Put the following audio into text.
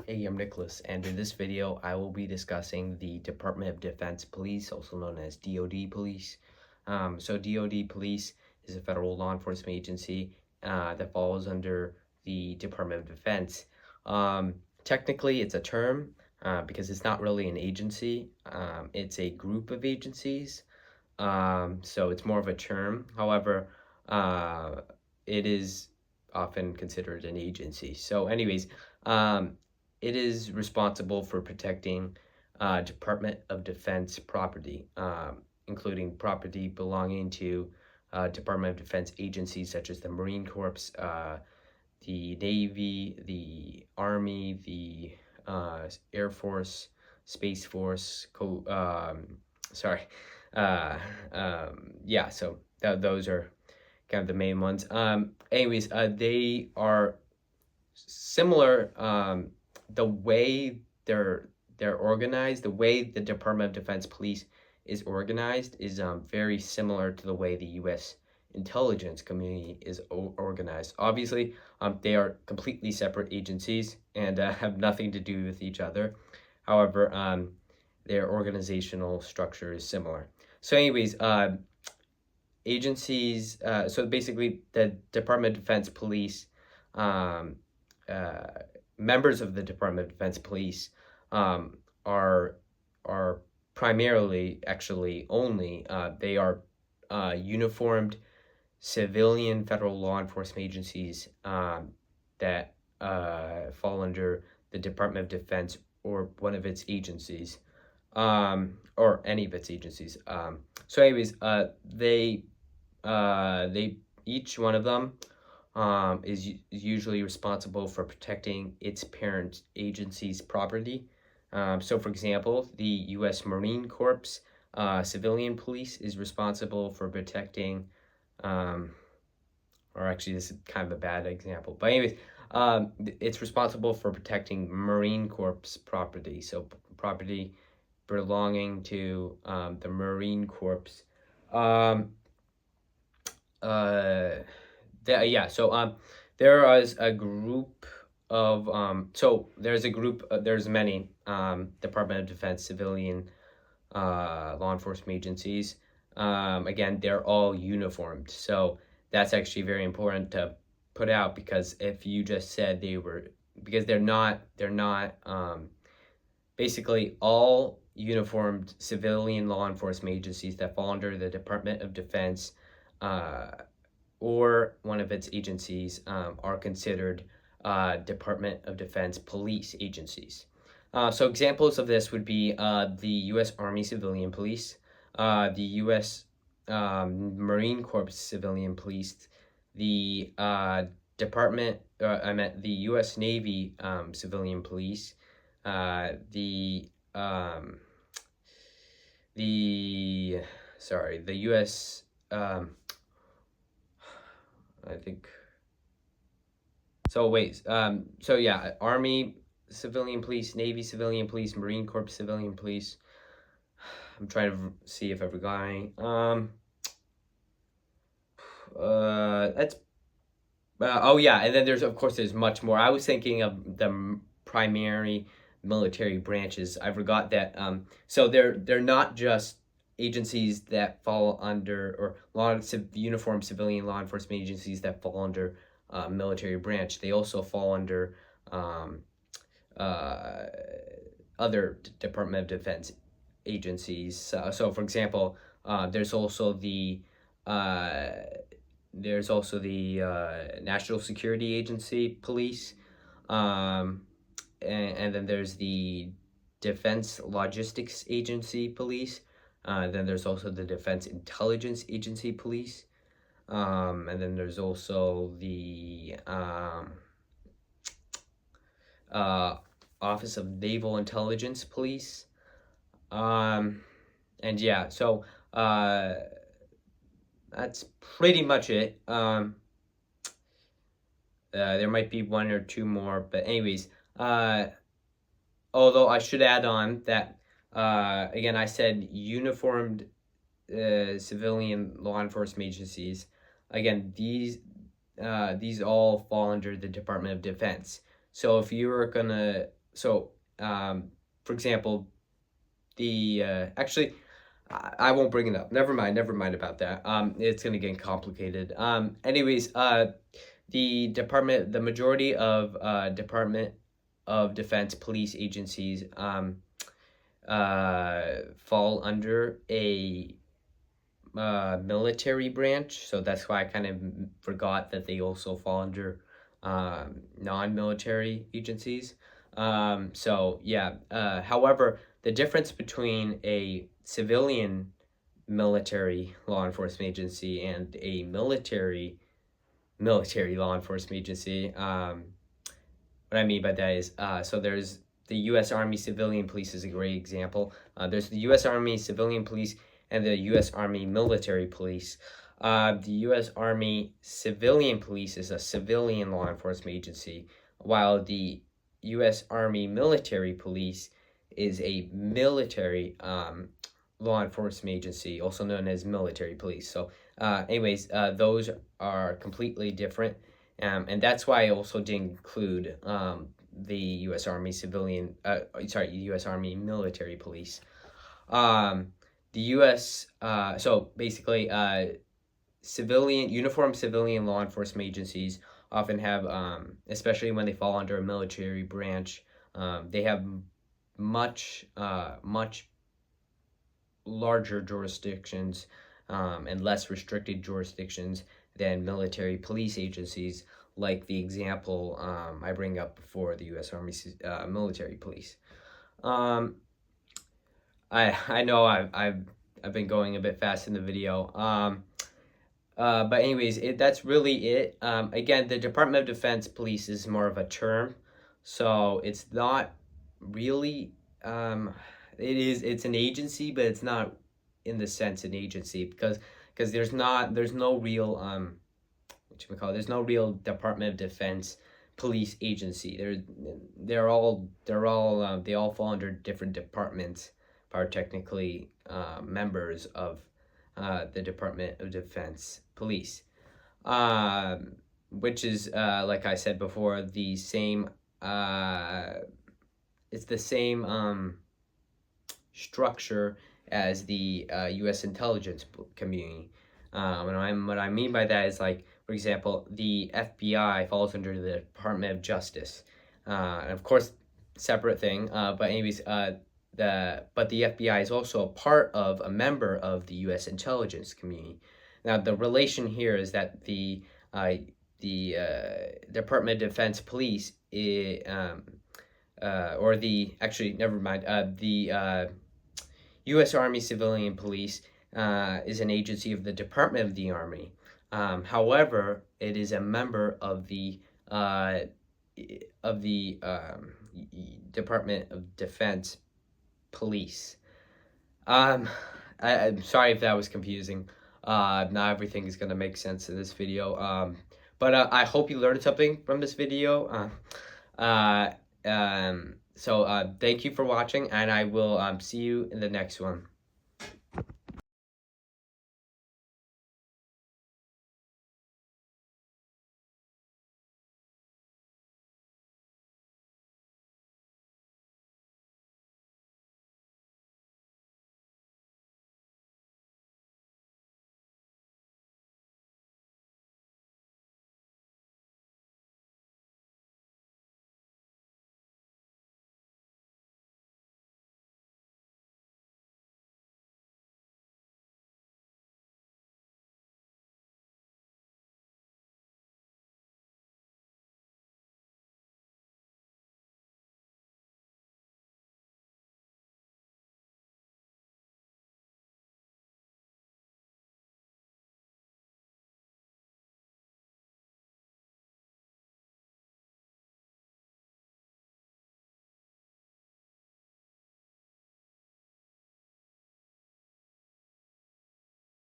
Hey, I'm Nicholas, and in this video, I will be discussing the Department of Defense Police, also known as DoD Police. DoD Police is a federal law enforcement agency that falls under the Department of Defense. Technically, it's a term because it's not really an agency. It's a group of agencies, so it's more of a term. However, it is often considered an agency. It is responsible for protecting Department of Defense property, including property belonging to Department of Defense agencies such as the Marine Corps, the Navy, the Army, the Air Force, Space Force, those are kind of the main ones. They are similar. The way they're organized, the way the Department of Defense Police is organized is very similar to the way the U.S. intelligence community is organized. Obviously, they are completely separate agencies and have nothing to do with each other. However, their organizational structure is similar. Agencies. So basically, the Department of Defense Police. Members of the Department of Defense Police are primarily, actually only, they are uniformed civilian federal law enforcement agencies that fall under the Department of Defense or one of its agencies, or any of its agencies. They each one of them is usually responsible for protecting its parent agency's property. For example, the U.S. Marine Corps civilian police is responsible for protecting, or actually this is kind of a bad example, but anyways, it's responsible for protecting Marine Corps property, so property belonging to the Marine Corps. There is a group of there's many Department of Defense civilian law enforcement agencies. Again, they're all uniformed, so that's actually very important to put out, because if you just said because they're not basically all uniformed civilian law enforcement agencies that fall under the Department of Defense or one of its agencies are considered Department of Defense police agencies. So examples of this would be the U.S. Army Civilian Police, the U.S. Marine Corps Civilian Police, the the U.S. Navy Civilian Police, the U.S. I think. Army Civilian Police, Navy Civilian Police, Marine Corps Civilian Police. I'm trying to see if I forgot any. And then there's much more. I was thinking of the primary military branches. I forgot that. So they're not just agencies that fall under, or uniform civilian law enforcement agencies that fall under military branch. They also fall under other Department of Defense agencies. So for example, there's also the National Security Agency Police, and then there's the Defense Logistics Agency Police. Then there's also the Defense Intelligence Agency Police. And then there's also the Office of Naval Intelligence Police. That's pretty much it. There might be one or two more, but anyways, although I should add on that, again, I said uniformed civilian law enforcement agencies. Again, these all fall under the Department of Defense. So if you were gonna for example, actually, I won't bring it up. Never mind about that. It's gonna get complicated. Anyways, the majority of Department of Defense police agencies fall under a military branch, so that's why I kind of forgot that they also fall under non-military agencies. So yeah. However, the difference between a civilian military law enforcement agency and a military law enforcement agency. What I mean by that is, so there's the U.S. Army Civilian Police is a great example. There's the U.S. Army Civilian Police and the U.S. Army Military Police. The U.S. Army Civilian Police is a civilian law enforcement agency, while the U.S. Army Military Police is a military law enforcement agency, also known as military police. So, those are completely different, and that's why I also didn't include the U.S. Army U.S. Army Military Police. The U.S. So basically, uniformed civilian law enforcement agencies often have, especially when they fall under a military branch, they have much larger jurisdictions and less restricted jurisdictions than military police agencies, like the example I bring up before, the U.S. Army Military Police. I know I've been going a bit fast in the video. But anyways, that's really it. Again, the Department of Defense Police is more of a term, so it's not really. It's an agency, but it's not in the sense an agency because there's no real there's no real Department of Defense police agency. They all fall under different departments, but are technically members of the Department of Defense Police, which is like I said before, the same. It's the same structure as the U.S. intelligence community. What I mean by that is, like, for example, the FBI falls under the Department of Justice, and of course, separate thing. But anyways, the FBI is also a member of the U.S. intelligence community. Now, the relation here is that the Department of Defense Police the U.S. Army Civilian Police is an agency of the Department of the Army. However, it is a member of the Department of Defense Police. I'm sorry if that was confusing. Not everything is gonna make sense in this video. But I hope you learned something from this video. So thank you for watching, and I will see you in the next one.